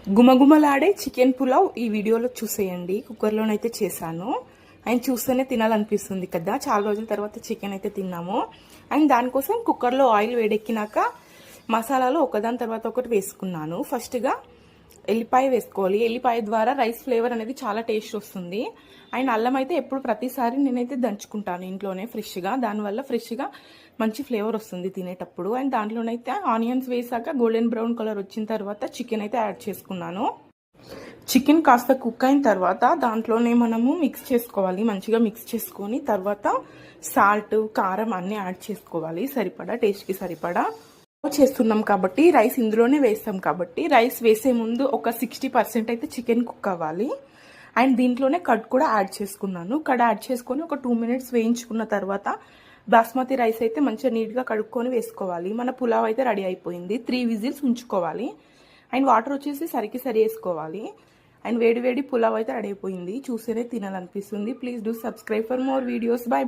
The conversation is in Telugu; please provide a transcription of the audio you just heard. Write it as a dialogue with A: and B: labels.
A: గుమగుమలాడే చికెన్ పులావ్ ఈ వీడియోలో చూసేయండి. కుక్కర్లోనైతే చేశాను. అండ్ చూస్తేనే తినాలనిపిస్తుంది కదా. చాలా రోజుల తర్వాత చికెన్ అయితే తిన్నాము. అండ్ దానికోసం కుక్కర్లో ఆయిల్ వేడెక్కినాక మసాలాలు ఒకదాని తర్వాత ఒకటి వేసుకున్నాను. ఫస్ట్గా ఎల్లిపాయ వేసుకోవాలి. ఎల్లిపాయ ద్వారా రైస్ ఫ్లేవర్ అనేది చాలా టేస్ట్ వస్తుంది. అండ్ అల్లం అయితే ఎప్పుడు ప్రతిసారి నేనైతే దంచుకుంటాను ఇంట్లోనే ఫ్రెష్గా. దానివల్ల ఫ్రెష్గా మంచి ఫ్లేవర్ వస్తుంది తినేటప్పుడు. అండ్ దాంట్లోనైతే ఆనియన్స్ వేసాక గోల్డెన్ బ్రౌన్ కలర్ వచ్చిన తర్వాత చికెన్ అయితే యాడ్ చేసుకున్నాను. చికెన్ కాస్త కుక్ అయిన తర్వాత దాంట్లోనే మనము మిక్స్ చేసుకోవాలి. మంచిగా మిక్స్ చేసుకొని తర్వాత సాల్ట్, కారం అన్నీ యాడ్ చేసుకోవాలి. సరిపడా టేస్ట్కి సరిపడా చేస్తున్నాం కాబట్టి రైస్ ఇందులోనే వేస్తాం కాబట్టి రైస్ వేసే ముందు ఒక 60% అయితే చికెన్ కుక్ అవ్వాలి. అండ్ దీంట్లోనే కర్డ్ కూడా యాడ్ చేసుకున్నాను. కర్డ్ యాడ్ చేసుకొని ఒక 2 minutes వేయించుకున్న తర్వాత బాస్మతి రైస్ అయితే మంచిగా నీట్గా కడుక్కొని వేసుకోవాలి. మన పులావ్ అయితే రెడీ అయిపోయింది. 3 విజిల్స్ ఉంచుకోవాలి. అండ్ వాటర్ వచ్చేసి సరి వేసుకోవాలి. అండ్ వేడి పులావ్ అయితే రెడీ అయిపోయింది. చూస్తేనే తినాలనిపిస్తుంది. Please do subscribe for more videos. By.